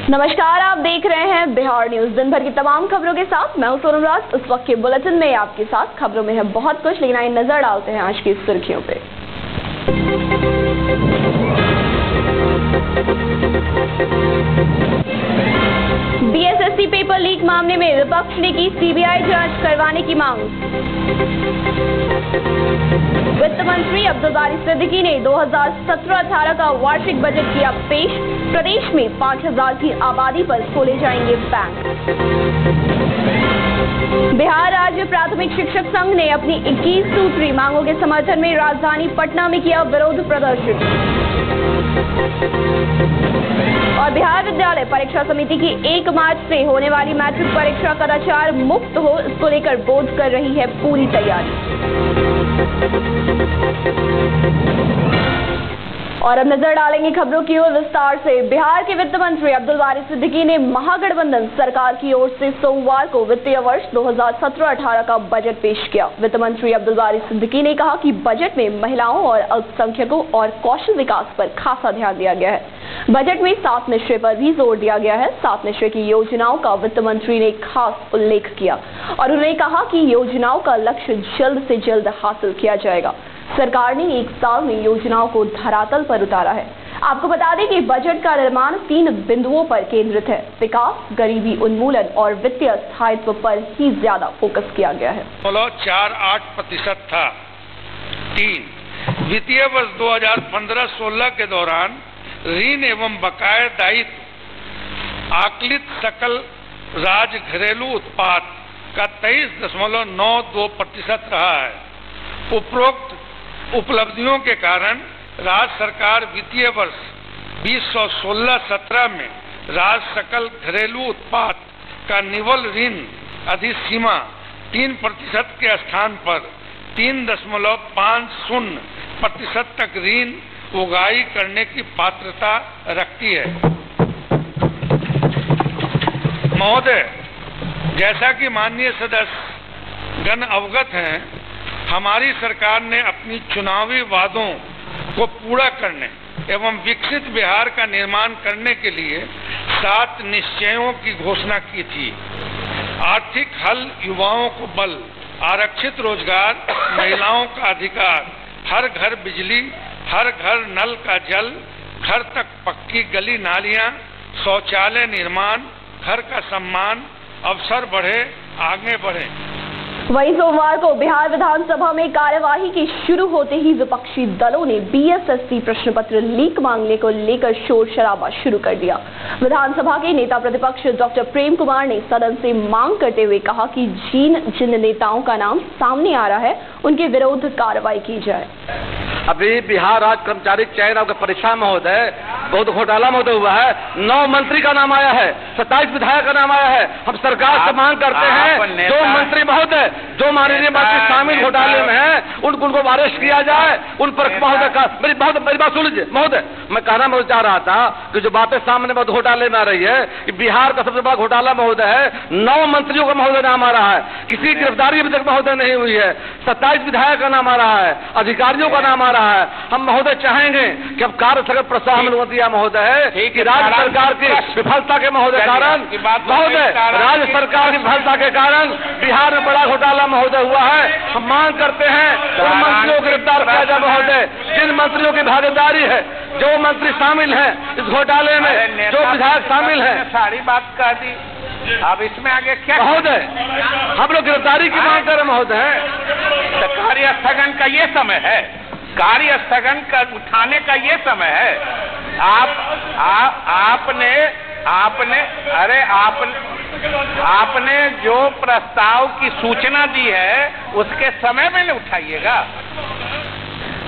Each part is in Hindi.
नमस्कार, आप देख रहे हैं बिहार न्यूज। दिन भर की तमाम खबरों के साथ मैं हूं सोनम राज। इस वक्त के बुलेटिन में आपके साथ खबरों में है बहुत कुछ, लेकिन आइए नजर डालते हैं आज की सुर्खियों पे। बीएसएससी पेपर लीक मामले में विपक्ष ने की सीबीआई जांच करवाने की मांग। वित्त मंत्री अब्दुल बारी सिद्दीकी ने 2017-18 का वार्षिक बजट किया पेश। प्रदेश में 5000 की आबादी पर खोले जाएंगे बैंक। बिहार राज्य प्राथमिक शिक्षक संघ ने अपनी 21 सूत्री मांगों के समर्थन में राजधानी पटना में किया विरोध प्रदर्शन। और बिहार विद्यालय परीक्षा समिति की 1 मार्च से होने वाली मैट्रिक परीक्षा कदाचार मुक्त हो, इसको लेकर बोर्ड कर रही है पूरी तैयारी। और अब नजर डालेंगे खबरों की ओर विस्तार से। बिहार के वित्त मंत्री अब्दुल बारी सिद्दीकी ने महागठबंधन सरकार की ओर से सोमवार को वित्तीय वर्ष 2017-18 का बजट पेश किया। वित्त मंत्री अब्दुल बारी सिद्दीकी ने कहा कि बजट में महिलाओं और अल्पसंख्यकों और कौशल विकास पर खासा ध्यान दिया गया है। बजट में 7 निश्चय पर भी जोर दिया गया है। 7 निश्चय की योजनाओं का वित्त मंत्री ने खास उल्लेख किया और उन्होंने कहा कि योजनाओं का लक्ष्य जल्द से जल्द हासिल किया जाएगा। सरकार ने 1 साल में योजनाओं को धरातल पर उतारा है। आपको बता दें कि बजट का निर्माण 3 बिंदुओं पर केंद्रित है। विकास, गरीबी उन्मूलन और वित्तीय स्थायित्व पर ही ज्यादा फोकस किया गया है। 48% था। 3 वित्तीय वर्ष 2015-16 के दौरान ऋण एवं बकाया दायित्व आकलित सकल राज्य घरेलू उत्पाद का 23.92% रहा है। उपरोक्त उपलब्धियों के कारण राज्य सरकार वित्तीय वर्ष 2016-17 में राज्य सकल घरेलू उत्पाद का निवल ऋण अधिसीमा 3% के स्थान पर 3.50% तक ऋण उगाही करने की पात्रता रखती है। महोदय, जैसा कि माननीय सदस्य गण अवगत हैं, हमारी सरकार ने अपनी चुनावी वादों को पूरा करने एवं विकसित बिहार का निर्माण करने के लिए 7 निश्चयों की घोषणा की थी। आर्थिक हल, युवाओं को बल, आरक्षित रोजगार, महिलाओं का अधिकार, हर घर बिजली, हर घर नल का जल, घर तक पक्की गली नालियां, शौचालय निर्माण, घर का सम्मान, अवसर बढ़े, आगे बढ़े। वहीं सोमवार को बिहार विधानसभा में कार्यवाही के शुरू होते ही विपक्षी दलों ने बीएसएससी प्रश्न पत्र लीक मांगने को लेकर शोर शराबा शुरू कर दिया। विधानसभा के नेता प्रतिपक्ष डॉक्टर प्रेम कुमार ने सदन से मांग करते हुए कहा कि जिन नेताओं का नाम सामने आ रहा है उनके विरुद्ध कार्रवाई की जाए। अभी बिहार राज्य कर्मचारी चयन आयोग परीक्षा महोदय बहुत घोटाला महोदय हुआ है। 9 मंत्री का नाम आया है, 27 विधायक का नाम आया है। हम सरकार से मांग करते हैं जो मंत्री महोदय, जो माननीय मंत्री शामिल घोटाले में हैं, उनको अरेस्ट किया जाए। उन पर महोदय मेरी बात सुन लीजिए महोदय। मैं कहना मैं चाह रहा था कि जो बातें सामने बहुत घोटाले में आ रही है कि बिहार का सबसे बड़ा घोटाला महोदय है। 9 मंत्रियों का महोदय नाम आ रहा है, किसी गिरफ्तारी अभी तक महोदय नहीं हुई है। 27 विधायक का नाम आ रहा है, अधिकारियों का नाम आ रहा है। हम महोदय चाहेंगे कि अब कार्य स्थगन प्रस्ताव हम लोगों दिया महोदय है कि राज्य सरकार की विफलता के महोदय कारण महोदय राज्य सरकार की विफलता के कारण बिहार में बड़ा घोटाला महोदय हुआ है। हम मांग करते हैं उन मंत्रियों को गिरफ्तार किया जाए महोदय, जिन मंत्रियों की भागीदारी है, जो मंत्री शामिल हैं इस घोटाले में, जो विधायक शामिल हैं। सारी बात कह दी, अब इसमें आगे क्या महोदय? हम लोग गिरफ्तारी की मांग कर रहे महोदय। कार्य स्थगन का ये समय है, कार्य स्थगन का उठाने का ये समय है। आपने जो प्रस्ताव की सूचना दी है उसके समय में उठाइएगा।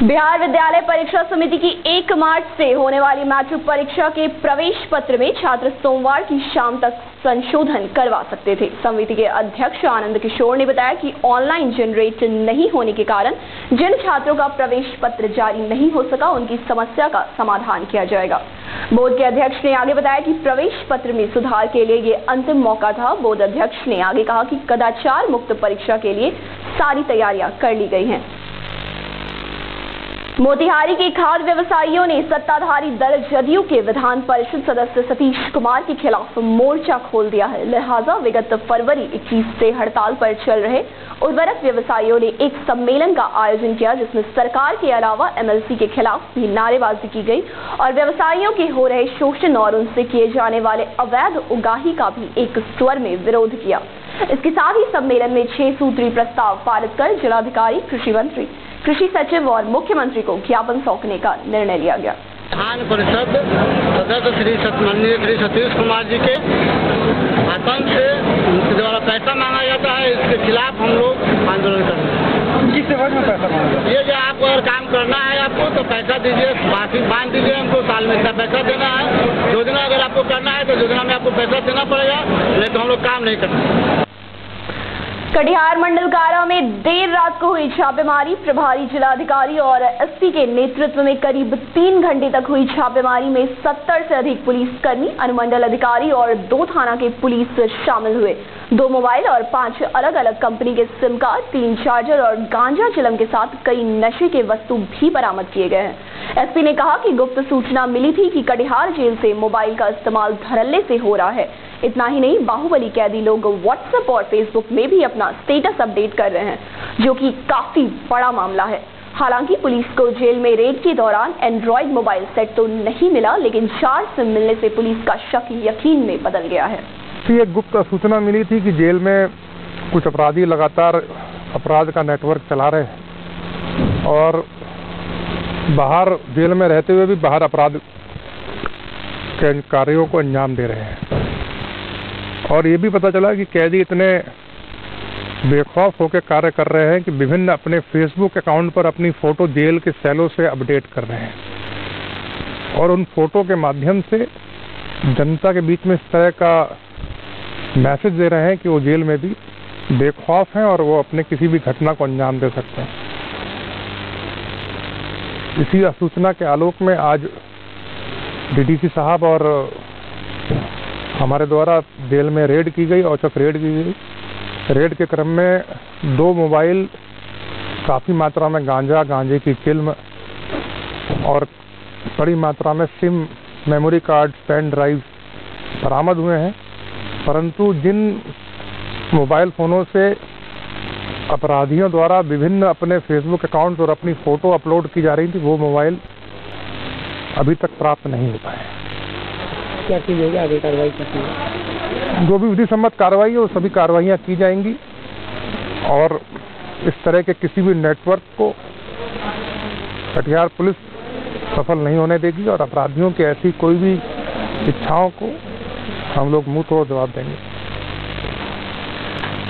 बिहार विद्यालय परीक्षा समिति की 1 मार्च से होने वाली मैट्रिक परीक्षा के प्रवेश पत्र में छात्र सोमवार की शाम तक संशोधन करवा सकते थे। समिति के अध्यक्ष आनंद किशोर ने बताया कि ऑनलाइन जनरेट नहीं होने के कारण जिन छात्रों का प्रवेश पत्र जारी नहीं हो सका, उनकी समस्या का समाधान किया जाएगा। बोर्ड के अध्यक्ष ने आगे बताया कि प्रवेश पत्र में सुधार के लिए ये अंतिम मौका था। बोर्ड अध्यक्ष ने आगे कहा कि कदाचार मुक्त परीक्षा के लिए सारी तैयारियां कर ली गई हैं। मोतिहारी के खाद्य व्यवसायियों ने सत्ताधारी दल जदयू के विधान परिषद सदस्य सतीश कुमार के खिलाफ मोर्चा खोल दिया है। लिहाजा विगत फरवरी 21 से हड़ताल पर चल रहे उर्वरक व्यवसायियों ने एक सम्मेलन का आयोजन किया, जिसमें सरकार के अलावा एमएलसी के खिलाफ भी नारेबाजी की गई और व्यवसायियों के हो रहे शोषण और उनसे किए जाने वाले अवैध उगाही का भी एक स्वर में विरोध किया। इसके साथ ही सम्मेलन में 6 सूत्री प्रस्ताव पारित कर जिलाधिकारी, कृषि मंत्री, कृषि सचिव और मुख्यमंत्री को ज्ञापन सौंपने का निर्णय लिया गया। विधान परिषद सदस्य माननीय श्री सतीश कुमार जी के आतंक से उनके द्वारा पैसा मांगा जाता है, इसके खिलाफ हम लोग आंदोलन कर रहे हैं। किस सेवा में पैसा मांगा? ये जो आपको अगर काम करना है आपको तो पैसा दीजिए, बाकी बांध दीजिए, हमको साल में इतना पैसा देना है। योजना अगर आपको करना है तो योजना में आपको पैसा देना पड़ेगा, नहीं तो हम लोग काम नहीं करते। कटिहार मंडल कारा में देर रात को हुई छापेमारी। प्रभारी जिलाधिकारी और एसपी के नेतृत्व में करीब 3 घंटे तक हुई छापेमारी में 70 से अधिक पुलिसकर्मी, अनुमंडल अधिकारी और 2 थाना के पुलिस शामिल हुए। 2 मोबाइल और 5 अलग अलग कंपनी के सिम कार्ड, 3 चार्जर और गांजा चिलम के साथ कई नशे के वस्तु भी बरामद किए गए हैं। एसपी ने कहा कि गुप्त सूचना मिली थी कि कटिहार जेल से मोबाइल का इस्तेमाल धड़ल्ले से हो रहा है। इतना ही नहीं, बाहुबली कैदी लोग व्हाट्सएप और फेसबुक में भी अपना स्टेटस अपडेट कर रहे हैं, जो कि काफी बड़ा मामला है। हालांकि पुलिस को जेल में रेड के दौरान एंड्रॉइड मोबाइल सेट तो नहीं मिला, लेकिन 4 सिम मिलने से पुलिस का शक यकीन में बदल गया है। एक गुप्त सूचना मिली थी कि जेल में कुछ अपराधी लगातार अपराध का नेटवर्क चला रहे हैं और बाहर जेल में रहते हुए भी बाहर अपराध के कार्यों को अंजाम दे रहे हैं। और ये भी पता चला कि कैदी इतने बेखौफ होकर कार्य कर रहे हैं कि विभिन्न अपने फेसबुक अकाउंट पर अपनी फ़ोटो जेल के सेलों से अपडेट कर रहे हैं और उन फोटो के माध्यम से जनता के बीच में इस तरह का मैसेज दे रहे हैं कि वो जेल में भी बेखौफ हैं और वो अपने किसी भी घटना को अंजाम दे सकते हैं। इसी सूचना के आलोक में आज डीडीसी साहब और हमारे द्वारा जेल में रेड की गई, औचक रेड की गई। रेड के क्रम में 2 मोबाइल, काफ़ी मात्रा में गांजे की चिल्म और बड़ी मात्रा में SIM, memory card, pen drive बरामद हुए हैं। परंतु जिन मोबाइल फ़ोनों से अपराधियों द्वारा विभिन्न अपने फेसबुक अकाउंट और अपनी फ़ोटो अपलोड की जा रही थी, वो मोबाइल अभी तक प्राप्त नहीं हो पाए। क्या की जाएगी आगे कार्रवाई की? जो भी विधि सम्मत कार्रवाई है वो सभी कार्रवाइयाँ की जाएंगी और इस तरह के किसी भी नेटवर्क को कटिहार पुलिस सफल नहीं होने देगी और अपराधियों की ऐसी कोई भी इच्छाओं को हम लोग मुंह तोड़ जवाब देंगे।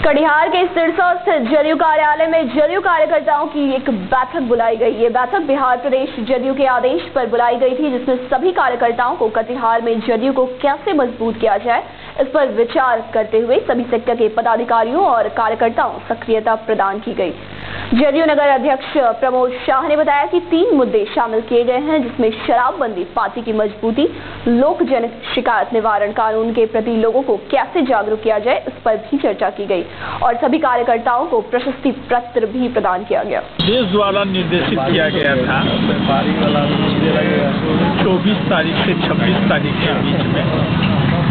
कटिहार के सिरसा स्थित जदयू कार्यालय में जदयू कार्यकर्ताओं की एक बैठक बुलाई गई। ये बैठक बिहार प्रदेश जदयू के आदेश पर बुलाई गई थी, जिसमें सभी कार्यकर्ताओं को कटिहार में जदयू को कैसे मजबूत किया जाए, इस पर विचार करते हुए सभी सेक्टर के पदाधिकारियों और कार्यकर्ताओं सक्रियता प्रदान की गई। जदयू नगर अध्यक्ष प्रमोद शाह ने बताया कि 3 मुद्दे शामिल किए गए हैं, जिसमें शराबबंदी, पार्टी की मजबूती, लोक जन शिकायत निवारण कानून के प्रति लोगों को कैसे जागरूक किया जाए, इस पर भी चर्चा की गई और सभी कार्यकर्ताओं को प्रशस्ति पत्र भी प्रदान किया गया। देश द्वारा निर्देशित किया गया था 24 तारीख से 26 तारीख के बीच में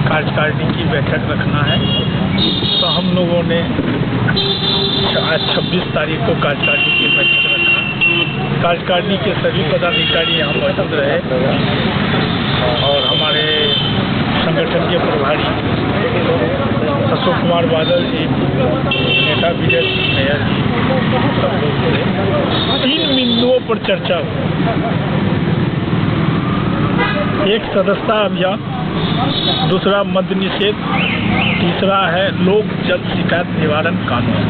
कार्यकारिणी की बैठक रखना है, तो हम लोगों ने आज 26 तारीख को कार्यकारिणी की बैठक रखा। कार्यकारिणी के सभी पदाधिकारी यहाँ मौजूद रहे और हमारे संगठन के प्रभारी अशोक कुमार बादल जी, नेता विजय सिंह नैयर जी, सब लोग थे। 3 बिंदुओं पर चर्चा हुई। एक सदस्यता अभियान, दूसरा मद्य निषेध, तीसरा है लोक जन शिकायत निवारण कानून।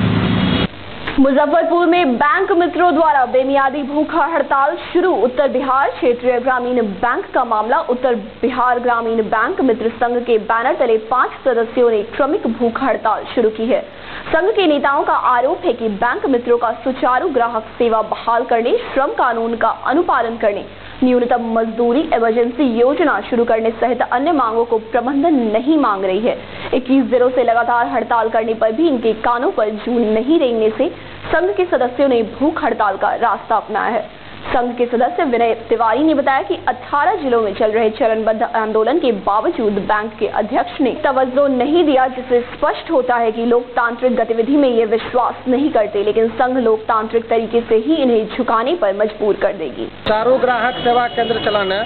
मुजफ्फरपुर में बैंक मित्रों द्वारा बेमियादी भूख हड़ताल शुरू। उत्तर बिहार क्षेत्रीय ग्रामीण बैंक का मामला। उत्तर बिहार ग्रामीण बैंक मित्र संघ के बैनर तले 5 सदस्यों ने क्रमिक भूख हड़ताल शुरू की है। संघ के नेताओं का आरोप है कि बैंक मित्रों का सुचारू ग्राहक सेवा बहाल करने, श्रम कानून का अनुपालन करने, न्यूनतम मजदूरी, इमरजेंसी योजना शुरू करने सहित अन्य मांगों को प्रबंधन नहीं मांग रही है। 21 दिनों से लगातार हड़ताल करने पर भी इनके कानों पर जू नहीं रेंगने से संघ के सदस्यों ने भूख हड़ताल का रास्ता अपनाया है। संघ के सदस्य विनय तिवारी ने बताया कि 18 जिलों में चल रहे चरणबद्ध आंदोलन के बावजूद बैंक के अध्यक्ष ने तवज्जो नहीं दिया, जिससे स्पष्ट होता है कि लोकतांत्रिक गतिविधि में ये विश्वास नहीं करते, लेकिन संघ लोकतांत्रिक तरीके से ही इन्हें झुकाने पर मजबूर कर देगी। चारों ग्राहक सेवा केंद्र चलाने,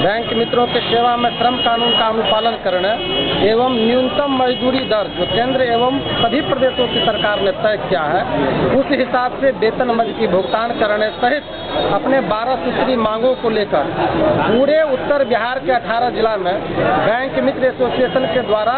बैंक मित्रों के सेवा में श्रम कानून का अनुपालन करने एवं न्यूनतम मजदूरी दर जो केंद्र एवं सभी प्रदेशों की सरकार ने तय किया है, उस हिसाब से वेतन मद की भुगतान करने सहित अपने 12 सूत्री मांगों को लेकर पूरे उत्तर बिहार के 18 जिला में बैंक मित्र एसोसिएशन के द्वारा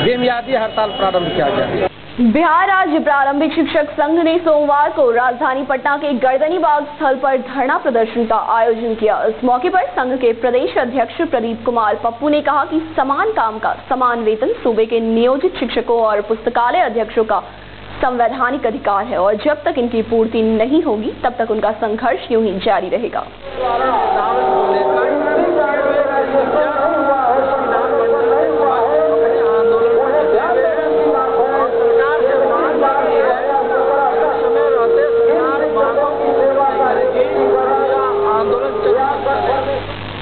बेमियादी हड़ताल प्रारंभ किया गया। बिहार राज्य प्रारंभिक शिक्षक संघ ने सोमवार को राजधानी पटना के गर्दनीबाग स्थल पर धरना प्रदर्शन का आयोजन किया। इस मौके पर संघ के प्रदेश अध्यक्ष प्रदीप कुमार पप्पू ने कहा कि समान काम का समान वेतन सूबे के नियोजित शिक्षकों और पुस्तकालय अध्यक्षों का संवैधानिक अधिकार है और जब तक इनकी पूर्ति नहीं होगी तब तक उनका संघर्ष यूं ही जारी रहेगा।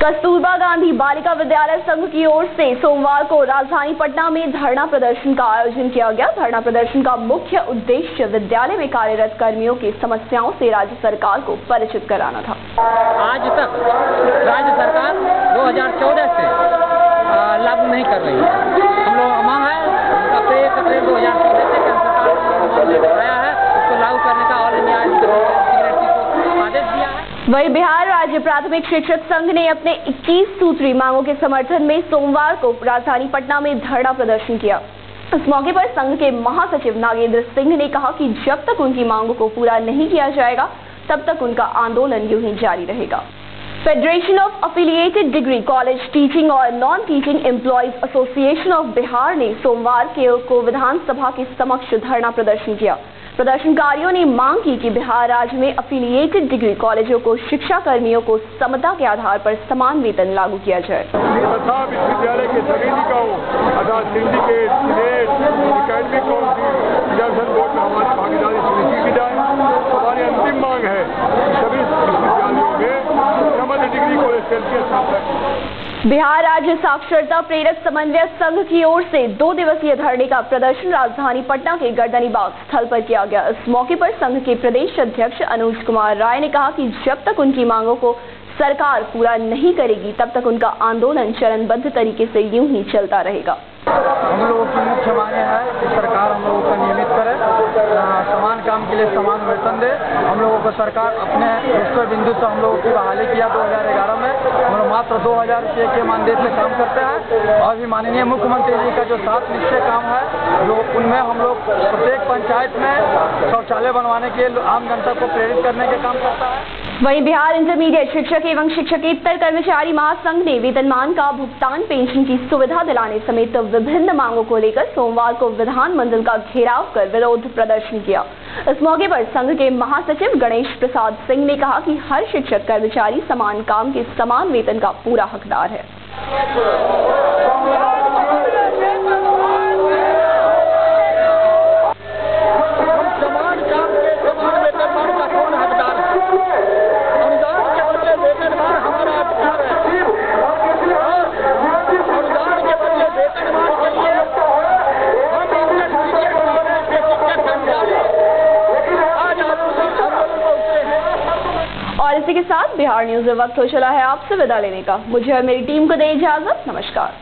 कस्तूरबा गांधी बालिका विद्यालय संघ की ओर से सोमवार को राजधानी पटना में धरना प्रदर्शन का आयोजन किया गया। धरना प्रदर्शन का मुख्य उद्देश्य विद्यालय में कार्यरत कर्मियों की समस्याओं से राज्य सरकार को परिचित कराना था। आज तक राज्य सरकार 2014 से लागू नहीं कर रही है। हम लोग मांग है 1 अप्रैल 2014 से केंद्र सरकार ने बताया है, उसको लागू करने का ऑल इंडिया को आदेश दिया है। वहीं बिहार राज्य प्राथमिक शिक्षक संघ ने अपने 21 सूत्री मांगों के समर्थन में सोमवार को राजधानी पटना में धरना प्रदर्शन किया। इस मौके पर संघ के महासचिव नागेंद्र सिंह ने कहा कि जब तक उनकी मांगों को पूरा नहीं किया जाएगा तब तक उनका आंदोलन यूं ही जारी रहेगा। Federation of affiliated degree college teaching और non teaching employees association of Bihar ने सोमवार को विधानसभा के समक्ष धरना प्रदर्शन किया। प्रदर्शनकारियों ने मांग की कि बिहार राज्य में एफिलिएटेड डिग्री कॉलेजों को शिक्षा कर्मियों को समता के आधार पर समान वेतन लागू किया जाए। तथा विश्वविद्यालय के सभी निकायों अर्थात syndicate, senate, academic council, reservation board में हमारी भागीदारी सुनिश्चित की जाए। हमारी अंतिम मांग है सभी विश्वविद्यालयों में समस्त डिग्री कॉलेज की स्थापना। बिहार राज्य साक्षरता प्रेरक समन्वय संघ की ओर से 2 दिवसीय धरने का प्रदर्शन राजधानी पटना के गर्दनीबाग स्थल पर किया गया। इस मौके पर संघ के प्रदेश अध्यक्ष अनुज कुमार राय ने कहा कि जब तक उनकी मांगों को सरकार पूरा नहीं करेगी तब तक उनका आंदोलन चरणबद्ध तरीके से यूं ही चलता रहेगा। हम लोगों की मुख्य मांगे है कि सरकार हम लोगों को नियमित करे, समान काम के लिए समान वेतन दे। हम लोगों को सरकार अपने उस बिंदु से हम लोगों की बहाली किया 2011 में। हम लोग मात्र 2000 रुपये के मानदेय से काम करते हैं और भी माननीय मुख्यमंत्री जी का जो 7 निश्चय काम है उनमें हम लोग प्रत्येक पंचायत में शौचालय बनवाने के लिए आम जनता को प्रेरित करने के काम करता है। वहीं बिहार इंटरमीडिएट शिक्षक एवं शिक्षकेतर कर्मचारी महासंघ ने वेतनमान का भुगतान, पेंशन की सुविधा दिलाने समेत विभिन्न मांगों को लेकर सोमवार को विधानमंडल का घेराव कर विरोध प्रदर्शन किया। इस मौके पर संघ के महासचिव गणेश प्रसाद सिंह ने कहा कि हर शिक्षक कर्मचारी समान काम के समान वेतन का पूरा हकदार है। और इसी के साथ बिहार न्यूज में वक्त हो चला है आपसे विदा लेने का। मुझे और मेरी टीम को दे इजाजत। नमस्कार।